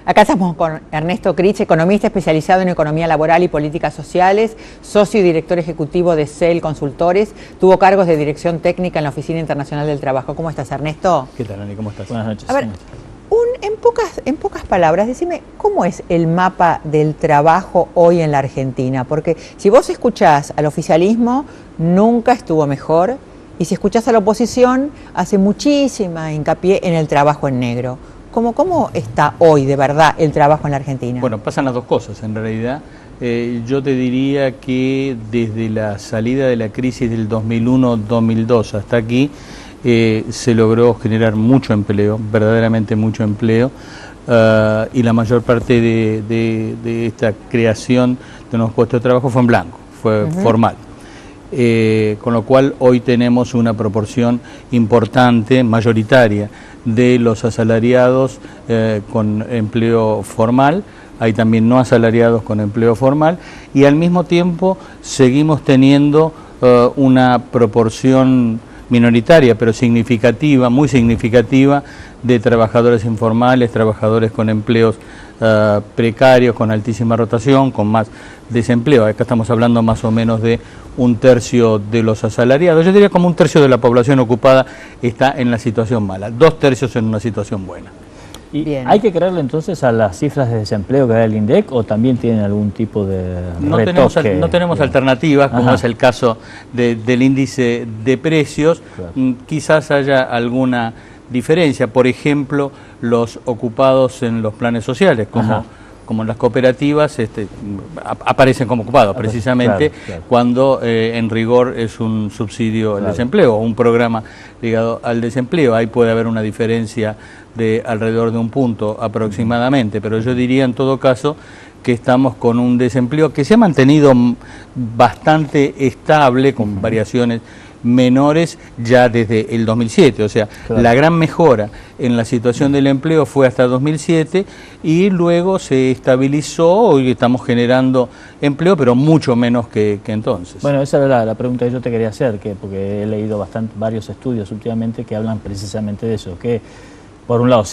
Acá estamos con Ernesto Critch, economista especializado en economía laboral y políticas sociales, socio y director ejecutivo de CEL Consultores. Tuvo cargos de dirección técnica en la Oficina Internacional del Trabajo. ¿Cómo estás, Ernesto? ¿Qué tal, Ani? ¿Cómo estás? Buenas noches. A ver, en pocas palabras, decime, ¿cómo es el mapa del trabajo hoy en la Argentina? Porque si vos escuchás al oficialismo, nunca estuvo mejor, y si escuchás a la oposición, hace muchísima hincapié en el trabajo en negro. ¿Cómo está hoy de verdad el trabajo en la Argentina? Bueno, pasan las dos cosas en realidad. Yo te diría que desde la salida de la crisis del 2001-2002 hasta aquí se logró generar mucho empleo, verdaderamente mucho empleo, y la mayor parte de esta creación de nuevos puestos de trabajo fue en blanco, fue formal. Con lo cual hoy tenemos una proporción importante, mayoritaria, de los asalariados con empleo formal, hay también no asalariados con empleo formal, y al mismo tiempo seguimos teniendo una proporción minoritaria, pero significativa, muy significativa, de trabajadores informales, trabajadores con empleos precarios, con altísima rotación, con más desempleo. Acá estamos hablando más o menos de un tercio de los asalariados. Yo diría como un tercio de la población ocupada está en la situación mala, 2/3 en una situación buena. ¿Y Bien. hay que creerle entonces a las cifras de desempleo que da el INDEC o también tienen algún tipo de retoque? No tenemos alternativas, como es el caso del índice de precios. Claro. Quizás haya alguna diferencia, por ejemplo, los ocupados en los planes sociales, como en las cooperativas, aparecen como ocupados, precisamente claro. cuando en rigor es un subsidio al desempleo, o un programa ligado al desempleo. Ahí puede haber una diferencia de alrededor de un punto aproximadamente, pero yo diría en todo caso que estamos con un desempleo que se ha mantenido bastante estable, con variaciones menores ya desde el 2007, o sea, la gran mejora en la situación del empleo fue hasta 2007 y luego se estabilizó. Hoy estamos generando empleo, pero mucho menos que entonces. Bueno, esa era la pregunta que yo te quería hacer, porque he leído varios estudios últimamente que hablan precisamente de eso, que por un lado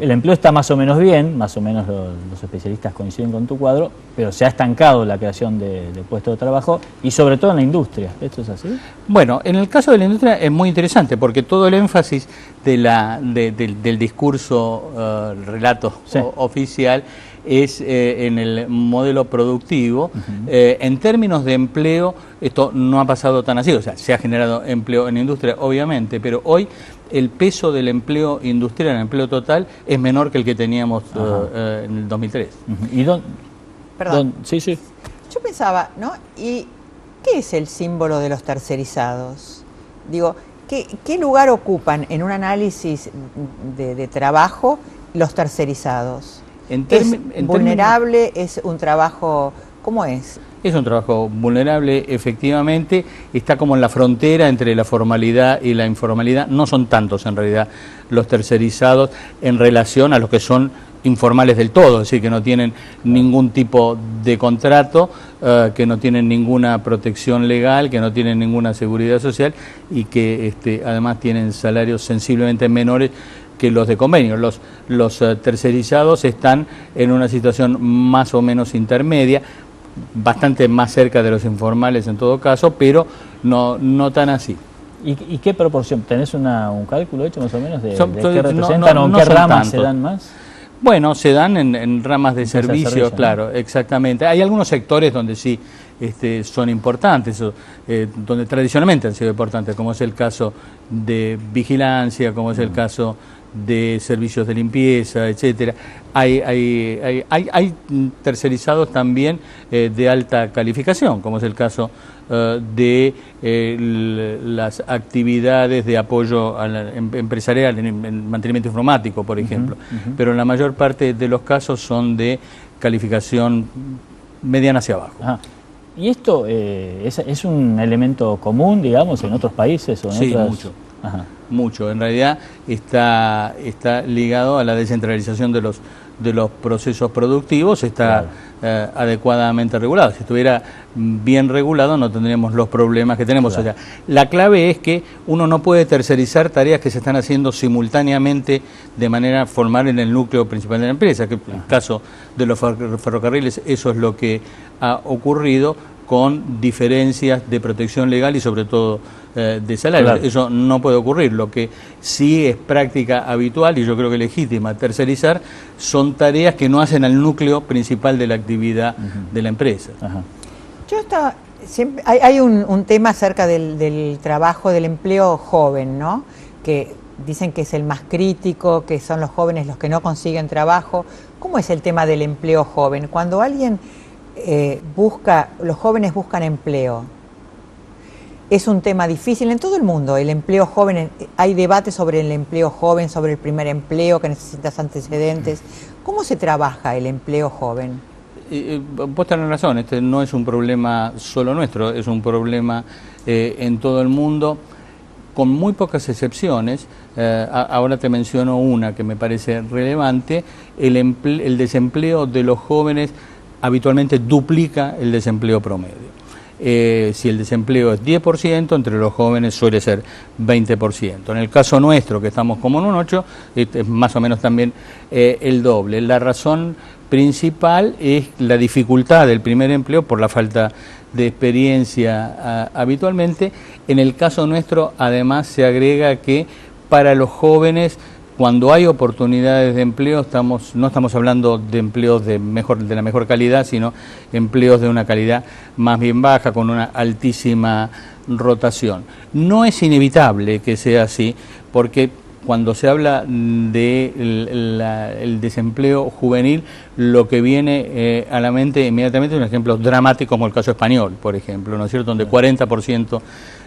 el empleo está más o menos bien, más o menos los especialistas coinciden con tu cuadro, pero se ha estancado la creación de puestos de trabajo y sobre todo en la industria. ¿Esto es así? Bueno, en el caso de la industria es muy interesante porque todo el énfasis del discurso, relato oficial es en el modelo productivo. En términos de empleo, esto no ha pasado tan así, o sea, se ha generado empleo en la industria, obviamente, pero hoy el peso del empleo industrial, el empleo total, es menor que el que teníamos en el 2003. ¿Y Perdón. Sí. Yo pensaba, ¿no? ¿Y qué es el símbolo de los tercerizados? Digo, ¿qué lugar ocupan en un análisis de trabajo los tercerizados? ¿Es vulnerable? ¿Es un trabajo? ¿Cómo es? Es un trabajo vulnerable, efectivamente, está como en la frontera entre la formalidad y la informalidad. No son tantos en realidad los tercerizados en relación a los que son informales del todo, es decir, que no tienen ningún tipo de contrato, que no tienen ninguna protección legal, que no tienen ninguna seguridad social y que además tienen salarios sensiblemente menores que los de convenio. Los tercerizados están en una situación más o menos intermedia, bastante más cerca de los informales en todo caso, pero no tan así. ¿Y qué proporción? ¿Tenés un cálculo hecho más o menos de qué representan no, o en no qué son ramas tantos. se dan más? Bueno, se dan en ramas de servicio, servicio, claro, ¿no? Exactamente. Hay algunos sectores donde sí son importantes, donde tradicionalmente han sido importantes, como es el caso de vigilancia, como es el caso de servicios de limpieza, etcétera. Hay tercerizados también de alta calificación, como es el caso de las actividades de apoyo empresarial en mantenimiento informático, por ejemplo. Pero en la mayor parte de los casos son de calificación mediana hacia abajo. ¿Y esto es un elemento común, digamos, en otros países? O en Sí, otras... mucho. Mucho. En realidad está ligado a la descentralización de de los procesos productivos está adecuadamente regulado. Si estuviera bien regulado no tendríamos los problemas que tenemos. O sea, la clave es que uno no puede tercerizar tareas que se están haciendo simultáneamente de manera formal en el núcleo principal de la empresa, que en el caso de los ferrocarriles eso es lo que ha ocurrido, con diferencias de protección legal y sobre todo de salario. Claro. Eso no puede ocurrir. Lo que sí es práctica habitual y yo creo que legítima tercerizar son tareas que no hacen al núcleo principal de la actividad de la empresa. Yo estaba, siempre, hay un tema acerca del trabajo, del empleo joven, ¿no? Que dicen que es el más crítico, que son los jóvenes los que no consiguen trabajo. ¿Cómo es el tema del empleo joven? Cuando alguien los jóvenes buscan empleo, es un tema difícil en todo el mundo, el empleo joven, hay debate sobre el empleo joven, sobre el primer empleo, que necesitas antecedentes. ¿Cómo se trabaja el empleo joven? Vos tenés razón, este no es un problema solo nuestro, es un problema en todo el mundo, con muy pocas excepciones. Ahora te menciono una que me parece relevante: el desempleo de los jóvenes habitualmente duplica el desempleo promedio. Si el desempleo es 10%, entre los jóvenes suele ser 20%. En el caso nuestro, que estamos como en un 8%, es más o menos también el doble. La razón principal es la dificultad del primer empleo por la falta de experiencia habitualmente. En el caso nuestro, además, se agrega que para los jóvenes, cuando hay oportunidades de empleo, no estamos hablando de empleos de la mejor calidad, sino empleos de una calidad más bien baja, con una altísima rotación. No es inevitable que sea así, porque cuando se habla del desempleo juvenil, lo que viene a la mente inmediatamente es un ejemplo dramático como el caso español, por ejemplo, ¿no es cierto?, donde 40%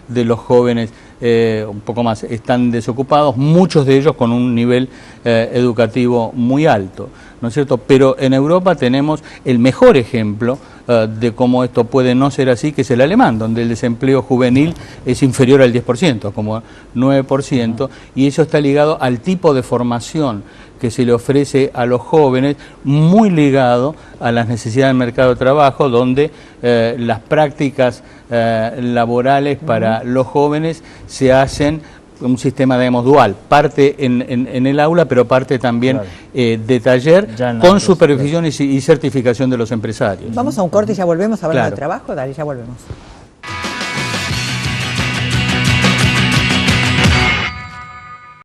de los jóvenes, un poco más, están desocupados, muchos de ellos con un nivel educativo muy alto, ¿no es cierto? Pero en Europa tenemos el mejor ejemplo de cómo esto puede no ser así, que es el alemán, donde el desempleo juvenil es inferior al 10%, como 9%, y eso está ligado al tipo de formación que se le ofrece a los jóvenes, muy ligado a las necesidades del mercado de trabajo, donde las prácticas laborales para los jóvenes se hacen un sistema, digamos, dual, parte en el aula, pero parte también de taller, con supervisión y certificación de los empresarios. Vamos a un corte y ya volvemos a hablar de trabajo. Dale, ya volvemos.